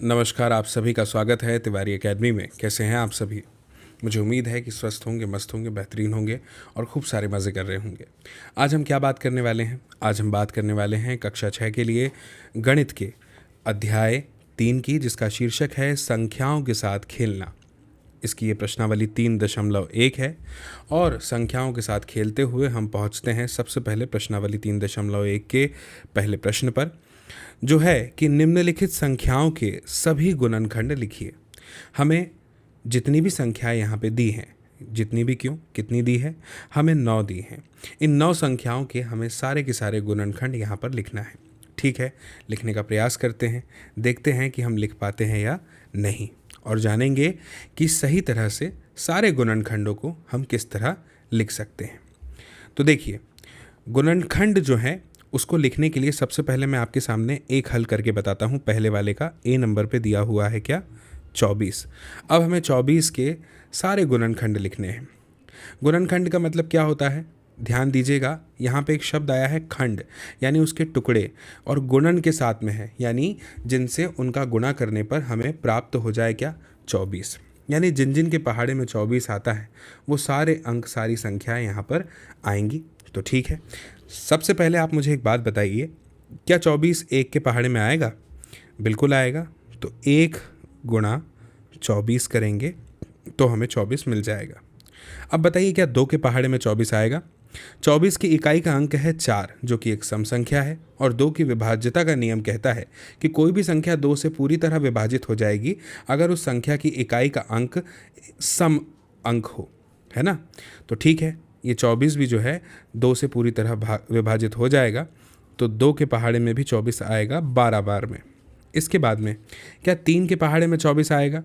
नमस्कार, आप सभी का स्वागत है तिवारी एकेडमी में। कैसे हैं आप सभी? मुझे उम्मीद है कि स्वस्थ होंगे, मस्त होंगे, बेहतरीन होंगे और खूब सारे मज़े कर रहे होंगे। आज हम क्या बात करने वाले हैं? आज हम बात करने वाले हैं कक्षा 6 के लिए गणित के अध्याय 3 की, जिसका शीर्षक है संख्याओं के साथ खेलना। इसकी ये प्रश्नावली 3.1 है और संख्याओं के साथ खेलते हुए हम पहुंचते हैं सबसे पहले प्रश्नावली 3.1 के पहले प्रश्न पर, जो है कि निम्नलिखित संख्याओं के सभी गुणनखंड लिखिए। हमें जितनी भी संख्याएं यहाँ पे दी हैं, जितनी भी क्यों कितनी दी है, हमें 9 दी हैं। इन 9 संख्याओं के हमें सारे के सारे गुणनखंड यहाँ पर लिखना है। ठीक है, लिखने का प्रयास करते हैं, देखते हैं कि हम लिख पाते हैं या नहीं, और जानेंगे कि सही तरह से सारे गुणनखंडों को हम किस तरह लिख सकते हैं। तो देखिए, गुणनखंड जो है उसको लिखने के लिए सबसे पहले मैं आपके सामने एक हल करके बताता हूँ। पहले वाले का ए नंबर पे दिया हुआ है क्या? 24। अब हमें 24 के सारे गुणनखंड लिखने हैं। गुणनखंड का मतलब क्या होता है? ध्यान दीजिएगा, यहाँ पे एक शब्द आया है खंड, यानी उसके टुकड़े, और गुणन के साथ में है, यानी जिनसे उनका गुणा करने पर हमें प्राप्त हो जाए क्या? 24। यानी जिन जिन के पहाड़े में 24 आता है वो सारे अंक, सारी संख्याएं यहाँ पर आएंगी। तो ठीक है, सबसे पहले आप मुझे एक बात बताइए, क्या 24 एक के पहाड़े में आएगा? बिल्कुल आएगा। तो 1 गुणा 24 करेंगे तो हमें 24 मिल जाएगा। अब बताइए, क्या 2 के पहाड़े में 24 आएगा? 24 की इकाई का अंक है 4, जो कि एक सम संख्या है, और 2 की विभाज्यता का नियम कहता है कि कोई भी संख्या 2 से पूरी तरह विभाजित हो जाएगी अगर उस संख्या की इकाई का अंक सम अंक हो, है ना? तो ठीक है, ये 24 भी जो है 2 से पूरी तरह विभाजित हो जाएगा, तो 2 के पहाड़े में भी 24 आएगा 12 बार में। इसके बाद में क्या 3 के पहाड़े में 24 आएगा?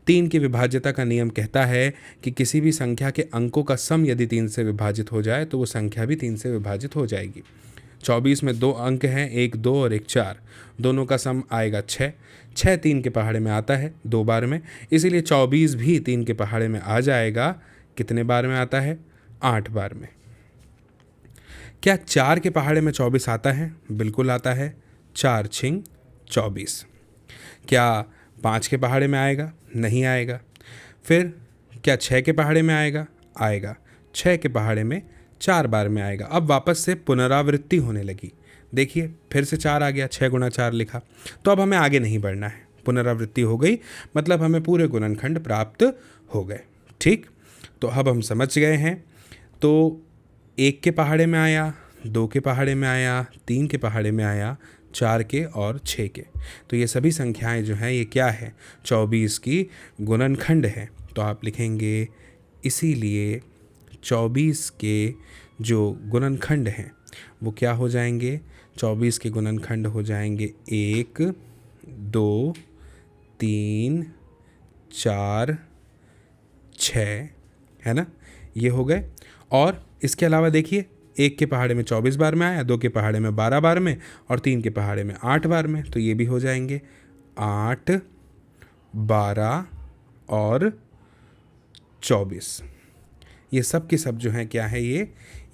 3 की विभाज्यता का नियम कहता है कि किसी भी संख्या के अंकों का सम यदि 3 से विभाजित हो जाए तो वो संख्या भी 3 से विभाजित हो जाएगी। 24 में 2 अंक हैं, एक 2 और एक 4, दोनों का सम आएगा 6। 6 3 के पहाड़े में आता है 2 बार में, इसीलिए 24 भी 3 के पहाड़े में आ जाएगा। कितने बार में आता है? 8 बार में। क्या 4 के पहाड़े में 24 आता है? बिल्कुल आता है। 4 छिंग 24। क्या 5 के पहाड़े में आएगा? नहीं आएगा। फिर क्या 6 के पहाड़े में आएगा? आएगा। 6 के पहाड़े में 4 बार में आएगा। अब वापस से पुनरावृत्ति होने लगी। देखिए, फिर से 4 आ गया, 6 गुणा 4 लिखा। तो अब हमें आगे नहीं बढ़ना है, पुनरावृत्ति हो गई, मतलब हमें पूरे गुणनखंड प्राप्त हो गए। ठीक, तो अब हम समझ गए हैं। तो 1 के पहाड़े में आया, 2 के पहाड़े में आया, 3 के पहाड़े में आया, 4 के और 6 के। तो ये सभी संख्याएं जो हैं ये क्या है? 24 की गुणनखंड है। तो आप लिखेंगे इसीलिए 24 के जो गुणनखंड हैं वो क्या हो जाएंगे? 24 के गुणनखंड हो जाएंगे 1 2 3 4 6, है ना? ये हो गए। और इसके अलावा देखिए, 1 के पहाड़े में 24 बार में आया, 2 के पहाड़े में 12 बार में, और 3 के पहाड़े में 8 बार में। तो ये भी हो जाएंगे 8 12 और 24। ये सब के सब जो हैं क्या है?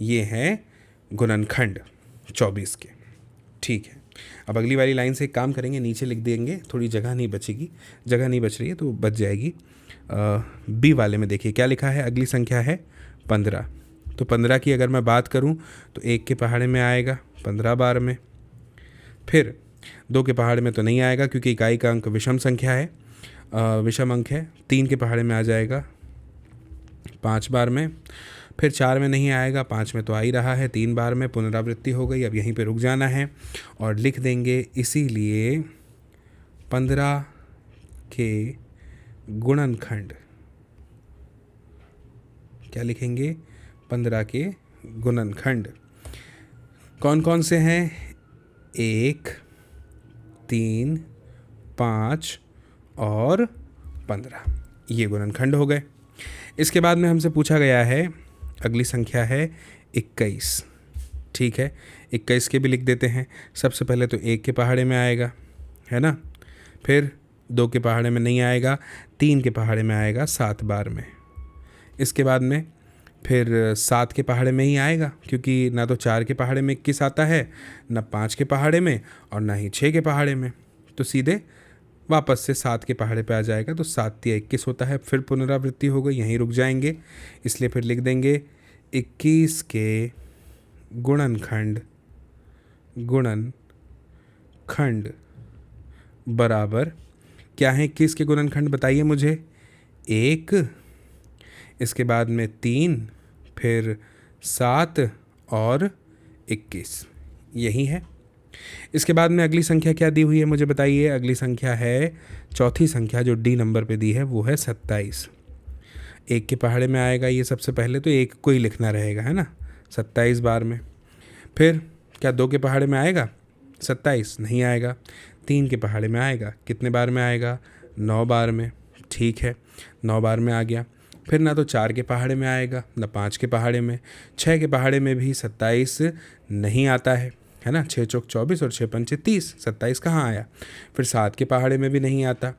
ये हैं गुणनखंड 24 के। ठीक है, अब अगली वाली लाइन से एक काम करेंगे, नीचे लिख देंगे, थोड़ी जगह नहीं बचेगी, जगह नहीं बच रही है तो बच जाएगी। बी वाले में देखिए क्या लिखा है, अगली संख्या है 15। तो 15 की अगर मैं बात करूं तो 1 के पहाड़े में आएगा 15 बार में। फिर 2 के पहाड़े में तो नहीं आएगा क्योंकि इकाई का अंक विषम संख्या है, विषम अंक है। 3 के पहाड़े में आ जाएगा 5 बार में। फिर 4 में नहीं आएगा, 5 में तो आ ही रहा है 3 बार में। पुनरावृत्ति हो गई, अब यहीं पे रुक जाना है और लिख देंगे इसीलिए 15 के गुणनखंड। क्या लिखेंगे? 15 के गुणनखंड कौन कौन से हैं? 1 3 5 और 15, ये गुणनखंड हो गए। इसके बाद में हमसे पूछा गया है, अगली संख्या है 21। ठीक है, 21 के भी लिख देते हैं। सबसे पहले तो 1 के पहाड़े में आएगा, है ना? फिर 2 के पहाड़े में नहीं आएगा, 3 के पहाड़े में आएगा 7 बार में। इसके बाद में फिर 7 के पहाड़े में ही आएगा, क्योंकि ना तो 4 के पहाड़े में 21 आता है, ना 5 के पहाड़े में, और ना ही 6 के पहाड़े में। तो सीधे वापस से 7 के पहाड़े पे आ जाएगा, तो 7 तिया 21 होता है। फिर पुनरावृत्ति हो गई, यहीं रुक जाएंगे, इसलिए फिर लिख देंगे 21 के गुणनखंड बराबर क्या है? 21 के गुणनखंड बताइए मुझे। 1, इसके बाद में 3, फिर 7 और 21, यही है। इसके बाद में अगली संख्या क्या दी हुई है मुझे बताइए। अगली संख्या है, चौथी संख्या जो डी नंबर पे दी है, वो है 27। 1 के पहाड़े में आएगा ये सबसे पहले, तो 1 को ही लिखना रहेगा, है ना, 27 बार में। फिर क्या 2 के पहाड़े में आएगा 27? नहीं आएगा। 3 के पहाड़े में आएगा, कितने बार में आएगा? 9 बार में। ठीक है, 9 बार में आ गया। फिर ना तो 4 के पहाड़े में आएगा, ना 5 के पहाड़े में। 6 के पहाड़े में भी 27 नहीं आता है ना। 6 चौक 24 और 6 पंचे 30, 27 कहाँ आया? फिर 7 के पहाड़े में भी नहीं आता,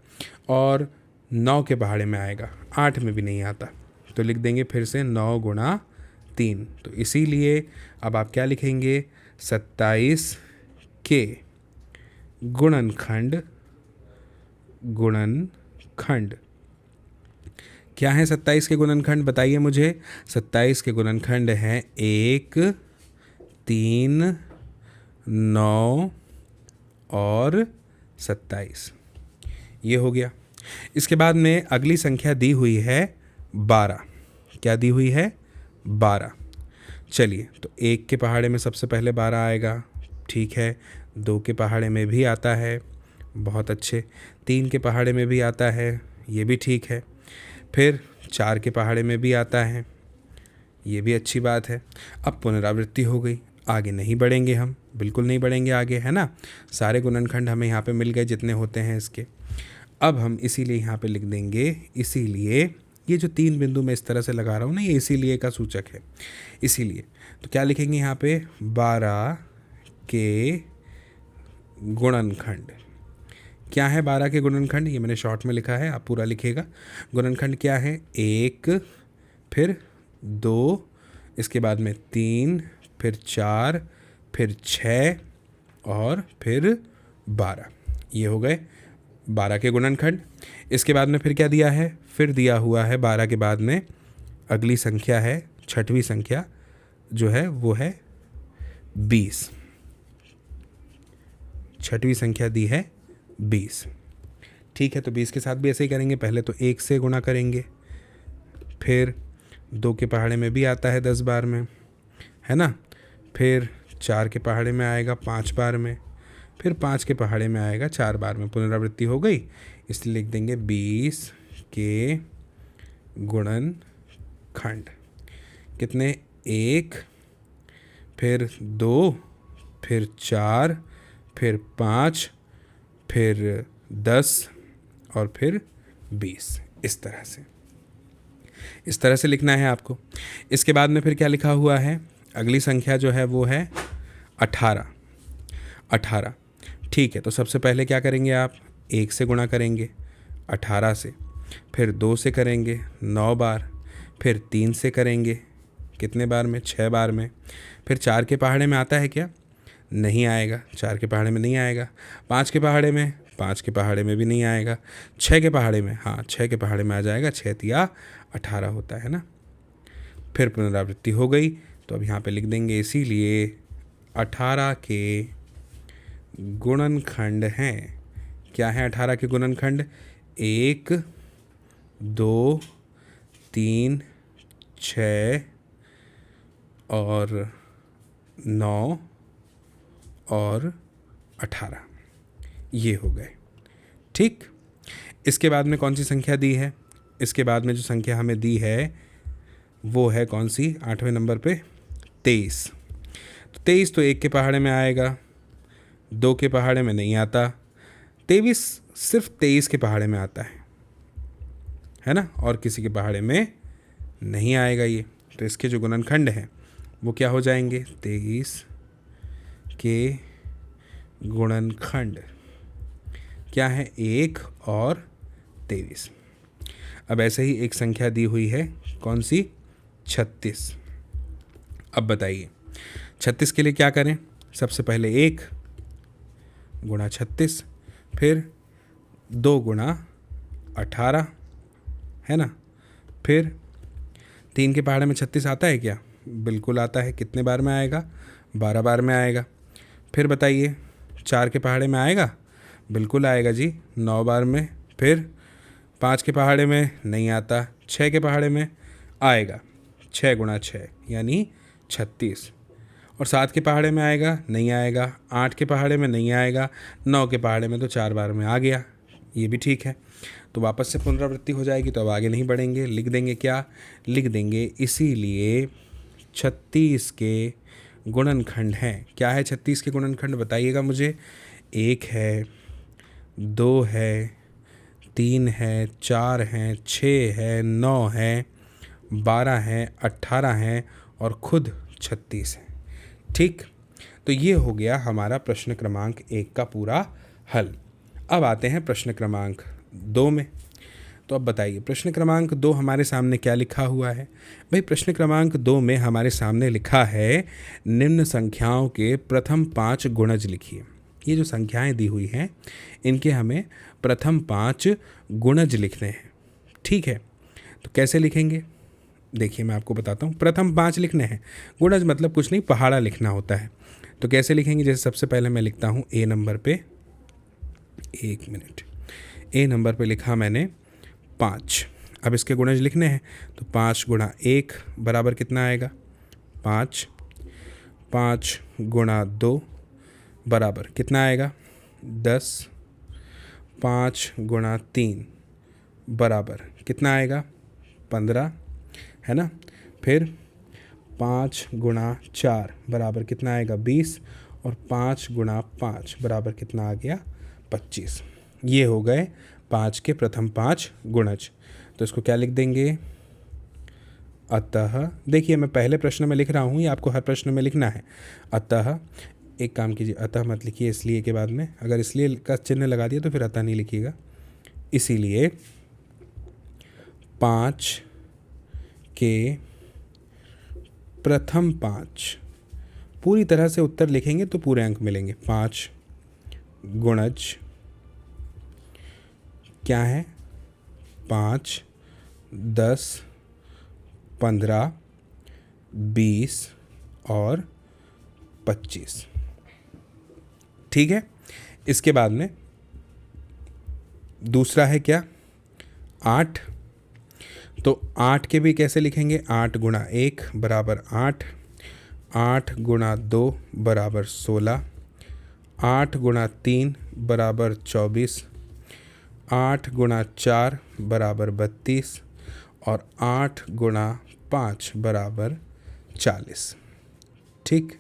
और 9 के पहाड़े में आएगा, 8 में भी नहीं आता। तो लिख देंगे फिर से 9 गुणा 3। तो इसीलिए अब आप क्या लिखेंगे? 27 के गुणनखंड क्या है? 27 के गुणनखंड बताइए मुझे। 27 के गुणनखंड हैं 1, 3, 9 और 27। ये हो गया। इसके बाद में अगली संख्या दी हुई है 12। क्या दी हुई है? 12। चलिए, तो 1 के पहाड़े में सबसे पहले 12 आएगा, ठीक है। 2 के पहाड़े में भी आता है, बहुत अच्छे। 3 के पहाड़े में भी आता है, ये भी ठीक है। फिर 4 के पहाड़े में भी आता है, ये भी अच्छी बात है। अब पुनरावृत्ति हो गई, आगे नहीं बढ़ेंगे हम, बिल्कुल नहीं बढ़ेंगे आगे, है ना। सारे गुणनखंड हमें यहाँ पे मिल गए जितने होते हैं इसके। अब हम इसीलिए यहाँ पे लिख देंगे, इसीलिए ये जो 3 बिंदु मैं इस तरह से लगा रहा हूँ ना, ये इसीलिए का सूचक है। इसीलिए तो क्या लिखेंगे यहाँ पे? 12 के गुणनखंड। क्या है 12 के गुणनखंड? ये मैंने शॉर्ट में लिखा है, आप पूरा लिखिएगा। गुणनखंड क्या है? 1, फिर 2, इसके बाद में 3, फिर 4, फिर 6 और फिर 12। ये हो गए 12 के गुणनखंड। इसके बाद में फिर क्या दिया है? फिर दिया हुआ है 12 के बाद में अगली संख्या है, छठवीं संख्या जो है वो है 20। छठवीं संख्या दी है 20। ठीक है, तो 20 के साथ भी ऐसे ही करेंगे। पहले तो 1 से गुणा करेंगे, फिर 2 के पहाड़े में भी आता है 10 बार में, है ना। फिर 4 के पहाड़े में आएगा 5 बार में, फिर 5 के पहाड़े में आएगा 4 बार में। पुनरावृत्ति हो गई, इसलिए लिख देंगे 20 के गुणनखंड। कितने? 1, फिर 2, फिर 4, फिर 5, फिर 10 और फिर 20। इस तरह से लिखना है आपको। इसके बाद में फिर क्या लिखा हुआ है? अगली संख्या जो है वो है 18। 18, ठीक है। तो सबसे पहले क्या करेंगे आप? 1 से गुणा करेंगे 18 से, फिर 2 से करेंगे 9 बार, फिर 3 से करेंगे कितने बार में? 6 बार में। फिर 4 के पहाड़े में आता है क्या? नहीं आएगा, 4 के पहाड़े में नहीं आएगा। 5 के पहाड़े में? 5 के पहाड़े में भी नहीं आएगा। 6 के पहाड़े में? हाँ, 6 के पहाड़े में आ जाएगा। 6 तिया 18 होता है ना। फिर पुनरावृत्ति हो गई, तो अब यहाँ पे लिख देंगे इसीलिए 18 के गुणनखंड हैं। क्या है 18 के गुणनखंड? 1, 2, 3, 6 और 9 और 18। ये हो गए, ठीक। इसके बाद में कौन सी संख्या दी है? इसके बाद में जो संख्या हमें दी है वो है कौन सी? 8वें नंबर पे 23। तो 23 तो 1 के पहाड़े में आएगा, 2 के पहाड़े में नहीं आता। 23 सिर्फ 23 के पहाड़े में आता है ना, और किसी के पहाड़े में नहीं आएगा ये। तो इसके जो गुणनखंड हैं वो क्या हो जाएंगे? 23 के गुणनखंड क्या है? 1 और 23। अब ऐसे ही एक संख्या दी हुई है, कौन सी? 36। अब बताइए 36 के लिए क्या करें? सबसे पहले 1 गुणा 36, फिर 2 गुणा 18 है ना। फिर 3 के पहाड़े में 36 आता है क्या? बिल्कुल आता है। कितने बार में आएगा? 12 बार में आएगा। फिर बताइए 4 के पहाड़े में आएगा? बिल्कुल आएगा जी, 9 बार में। फिर 5 के पहाड़े में नहीं आता, 6 के पहाड़े में आएगा, 6 गुणा 6 यानी 36। और 7 के पहाड़े में आएगा? नहीं आएगा। 8 के पहाड़े में नहीं आएगा। 9 के पहाड़े में तो 4 बार में आ गया, ये भी ठीक है। तो वापस से पुनरावृत्ति हो जाएगी, तो अब आगे नहीं बढ़ेंगे। लिख देंगे क्या? लिख देंगे इसीलिए 36 के गुणनखंड हैं। क्या है 36 के गुणनखंड बताइएगा मुझे। 1 है, 2 है, 3 है, 4 है, 6 है, 9 है, 12 है, 18 है और खुद 36 है। ठीक, तो ये हो गया हमारा प्रश्न क्रमांक 1 का पूरा हल। अब आते हैं प्रश्न क्रमांक 2 में। तो अब बताइए प्रश्न क्रमांक 2 हमारे सामने क्या लिखा हुआ है। भाई प्रश्न क्रमांक 2 में हमारे सामने लिखा है निम्न संख्याओं के प्रथम 5 गुणज लिखिए। ये जो संख्याएं दी हुई हैं इनके हमें प्रथम 5 गुणज लिखने हैं। ठीक है, तो कैसे लिखेंगे देखिए मैं आपको बताता हूँ। प्रथम 5 लिखने हैं, गुणज मतलब कुछ नहीं, पहाड़ा लिखना होता है। तो कैसे लिखेंगे? जैसे सबसे पहले मैं लिखता हूँ ए नंबर पे, 1 मिनट, ए नंबर पे लिखा मैंने 5। अब इसके गुणज लिखने हैं, तो 5 गुणा 1 बराबर कितना आएगा? 5। 5 गुणा 2 बराबर कितना आएगा? 10। 5 गुणा 3 बराबर कितना आएगा? 15 है ना। फिर 5 गुणा 4 बराबर कितना आएगा? 20। और 5 गुणा 5 बराबर कितना आ गया? 25। ये हो गए 5 के प्रथम 5 गुणज। तो इसको क्या लिख देंगे? अतः, देखिए मैं पहले प्रश्न में लिख रहा हूँ, ये आपको हर प्रश्न में लिखना है। अतः, एक काम कीजिए, अतः मत लिखिए इसलिए के बाद में, अगर इसलिए का चिन्ह लगा दिया तो फिर अतः नहीं लिखिएगा। इसीलिए 5 के प्रथम 5, पूरी तरह से उत्तर लिखेंगे तो पूरे अंक मिलेंगे। 5 गुणज क्या है? 5, 10, 15, 20 और 25। ठीक है, इसके बाद में दूसरा है क्या? 8। तो 8 के भी कैसे लिखेंगे? 8 गुणा 1 बराबर 8। 8 गुणा 2 बराबर 16। 8 गुणा 3 बराबर 24। 8 गुणा 4 बराबर 32 और 8 गुणा 5 बराबर 40। ठीक,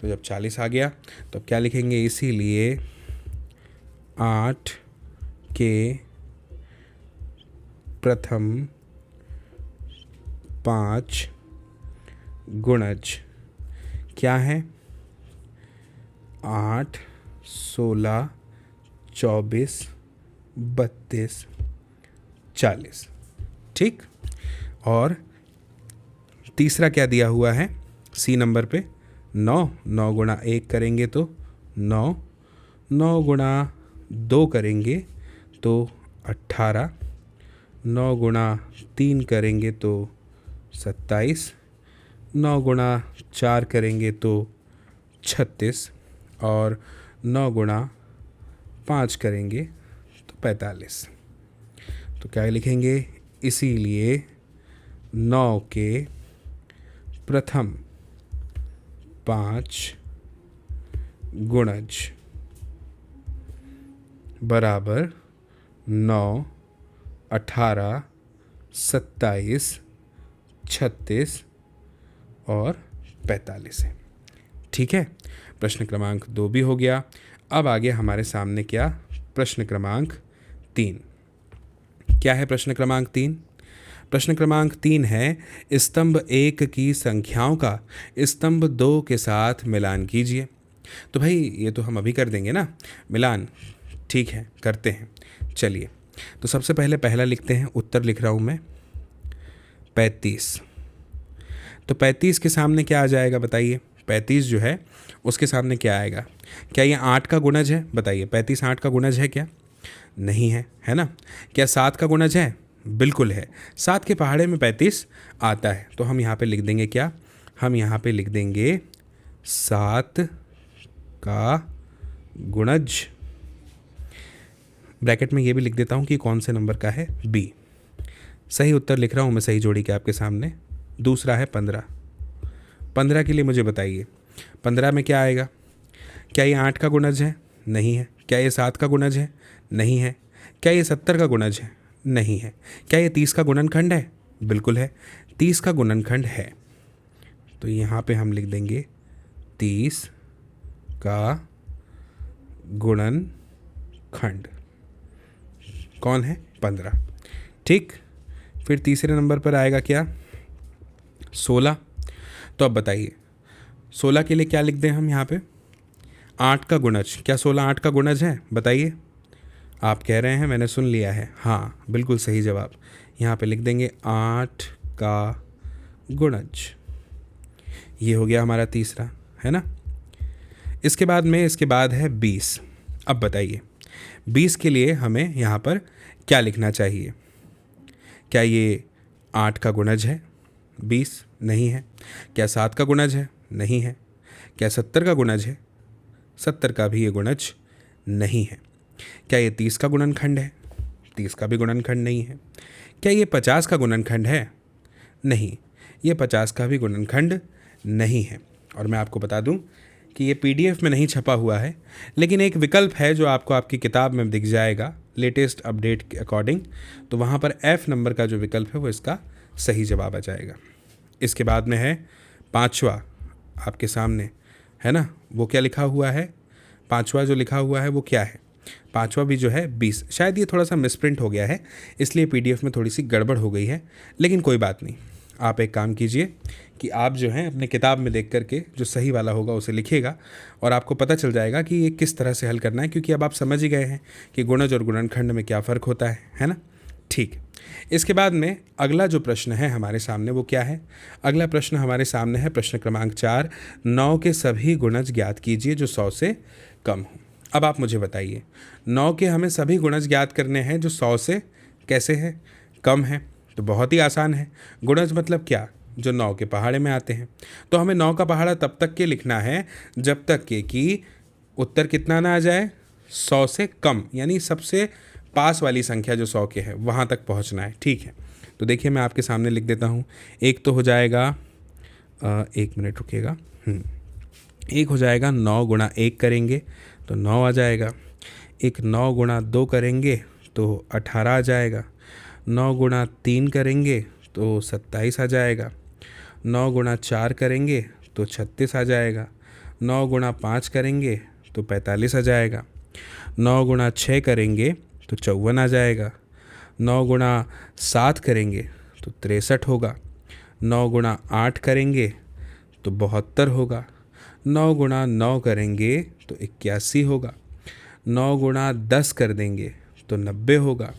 तो जब 40 आ गया तो क्या लिखेंगे? इसीलिए 8 के प्रथम 5 गुणज क्या है? 8, 16, 24, 32, 40। ठीक, और तीसरा क्या दिया हुआ है सी नंबर पे? 9। 9 गुणा 1 करेंगे तो 9। 9 गुणा 2 करेंगे तो 18। 9 गुणा 3 करेंगे तो 27। 9 गुणा 4 करेंगे तो 36 और 9 गुणा 5 करेंगे तो 45। तो क्या लिखेंगे? इसीलिए 9 के प्रथम 5 गुणज बराबर 9, 18, 27, 36 और 45 है। ठीक है, प्रश्न क्रमांक 2 भी हो गया। अब आगे हमारे सामने क्या? प्रश्न क्रमांक 3। क्या है प्रश्न क्रमांक 3? प्रश्न क्रमांक 3 है स्तंभ 1 की संख्याओं का स्तंभ 2 के साथ मिलान कीजिए। तो भाई ये तो हम अभी कर देंगे ना मिलान। ठीक है, करते हैं। चलिए, तो सबसे पहले पहला लिखते हैं, उत्तर लिख रहा हूँ मैं 35। तो 35 के सामने क्या आ जाएगा बताइए? 35 जो है उसके सामने क्या आएगा? क्या ये 8 का गुणज है? बताइए, 35 8 का गुणज है क्या? नहीं है, है ना। क्या 7 का गुणज है? बिल्कुल है। 7 के पहाड़े में 35 आता है, तो हम यहाँ पे लिख देंगे क्या? हम यहाँ पे लिख देंगे 7 का गुणज। ब्रैकेट में ये भी लिख देता हूँ कि कौन से नंबर का है, बी। सही उत्तर लिख रहा हूँ मैं सही जोड़ी के आपके सामने। दूसरा है 15। 15 के लिए मुझे बताइए 15 में क्या आएगा? क्या ये 8 का गुणज है? नहीं है। क्या ये 7 का गुणज है? नहीं है। क्या ये 70 का गुणज है? नहीं है। क्या ये 30 का गुणनखंड है? बिल्कुल है, 30 का गुणनखंड है। तो यहाँ पे हम लिख देंगे 30 का गुणनखंड कौन है? 15। ठीक, फिर तीसरे नंबर पर आएगा क्या? 16। तो अब बताइए 16 के लिए क्या लिख दें हम यहाँ पे? 8 का गुणज। क्या 16 8 का गुणज है? बताइए। आप कह रहे हैं मैंने सुन लिया है, हाँ बिल्कुल सही जवाब। यहाँ पे लिख देंगे 8 का गुणज। ये हो गया हमारा तीसरा, है ना। इसके बाद है 20। अब बताइए 20 के लिए हमें यहाँ पर क्या लिखना चाहिए? क्या ये 8 का गुणज है? 20 नहीं है। क्या 7 का गुणज है? नहीं है। क्या 70 का गुणज है? 70 का भी ये गुणज नहीं है। क्या ये 30 का गुणनखंड है? 30 का भी गुणनखंड नहीं है। क्या ये 50 का गुणनखंड है? नहीं, ये 50 का भी गुणनखंड नहीं है। और मैं आपको बता दूं कि ये PDF में नहीं छपा हुआ है, लेकिन एक विकल्प है जो आपको आपकी किताब में दिख जाएगा लेटेस्ट अपडेट के अकॉर्डिंग। तो वहाँ पर F नंबर का जो विकल्प है वो इसका सही जवाब आ जाएगा। इसके बाद में है 5वां आपके सामने, है ना। वो क्या लिखा हुआ है? 5वां जो लिखा हुआ है वो क्या है? 5वां भी जो है 20। शायद ये थोड़ा सा मिसप्रिंट हो गया है, इसलिए PDF में थोड़ी सी गड़बड़ हो गई है, लेकिन कोई बात नहीं। आप एक काम कीजिए कि आप जो है अपने किताब में देख करके जो सही वाला होगा उसे लिखिएगा और आपको पता चल जाएगा कि ये किस तरह से हल करना है, क्योंकि अब आप समझ ही गए हैं कि गुणज और गुणनखंड में क्या फ़र्क होता है ना। ठीक, इसके बाद में अगला जो प्रश्न है हमारे सामने वो क्या है? अगला प्रश्न हमारे सामने है प्रश्न क्रमांक 4। 9 के सभी गुणज ज्ञात कीजिए जो 100 से कम हो। अब आप मुझे बताइए 9 के हमें सभी गुणज ज्ञात करने हैं जो 100 से कैसे है? कम है। तो बहुत ही आसान है। गुणज मतलब क्या? जो 9 के पहाड़े में आते हैं। तो हमें 9 का पहाड़ा तब तक के लिखना है जब तक के कि उत्तर कितना ना आ जाए, 100 से कम, यानी सबसे पास वाली संख्या जो 100 के है वहाँ तक पहुँचना है। ठीक है, तो देखिए मैं आपके सामने लिख देता हूँ। एक तो हो जाएगा 1 मिनट रुकिएगा। एक हो जाएगा 9 गुणा 1 करेंगे तो 9 आ जाएगा। एक 9 गुणा 2 करेंगे तो 18 आ जाएगा। 9 गुणा 3 करेंगे तो 27 आ जाएगा। 9 गुणा 4 करेंगे तो 36 आ जाएगा। 9 गुणा 5 करेंगे तो 45 आ जाएगा। 9 गुणा 6 करेंगे तो 54 आ जाएगा। 9 गुणा 7 करेंगे तो 63 होगा। 9 गुणा 8 करेंगे तो 72 होगा। 9 गुणा 9 करेंगे तो 81 होगा। 9 गुणा 10 कर देंगे तो 90 होगा।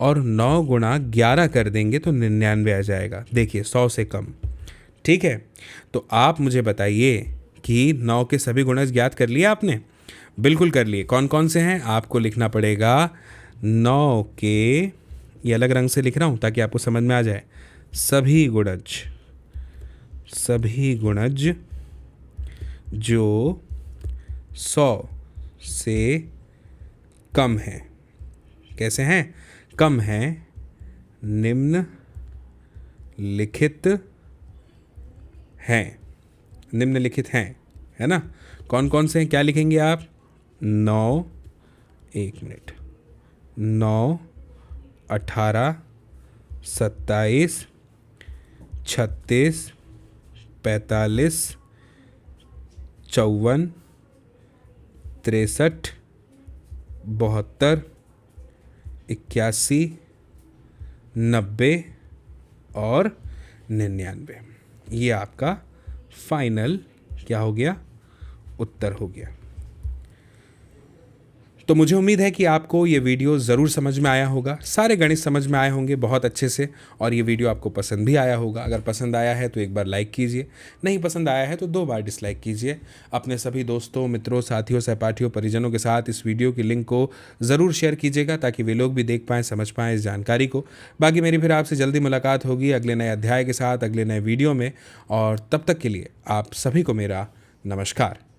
और 9 गुणा 11 कर देंगे तो 99 आ जाएगा। देखिए 100 से कम। ठीक है, तो आप मुझे बताइए कि 9 के सभी गुणज ज्ञात कर लिए आपने? बिल्कुल कर लिए। कौन कौन से हैं? आपको लिखना पड़ेगा 9 के, ये अलग रंग से लिख रहा हूँ ताकि आपको समझ में आ जाए, सभी गुणज जो 100 से कम हैं। कैसे हैं? कम हैं, निम्नलिखित हैं, है ना। कौन कौन से हैं? क्या लिखेंगे आप? 9, 1 मिनट, 9, 18, 27, 36, 45, 54, 63, 72, 81, 90 और 99। ये आपका फाइनल क्या हो गया? उत्तर हो गया। तो मुझे उम्मीद है कि आपको ये वीडियो ज़रूर समझ में आया होगा, सारे गणित समझ में आए होंगे बहुत अच्छे से, और ये वीडियो आपको पसंद भी आया होगा। अगर पसंद आया है तो एक बार लाइक कीजिए, नहीं पसंद आया है तो 2 बार डिसलाइक कीजिए। अपने सभी दोस्तों, मित्रों, साथियों, सहपाठियों, परिजनों के साथ इस वीडियो की लिंक को ज़रूर शेयर कीजिएगा ताकि वे लोग भी देख पाएँ, समझ पाएँ इस जानकारी को। बाकी मेरी फिर आपसे जल्दी मुलाकात होगी अगले नए अध्याय के साथ, अगले नए वीडियो में, और तब तक के लिए आप सभी को मेरा नमस्कार।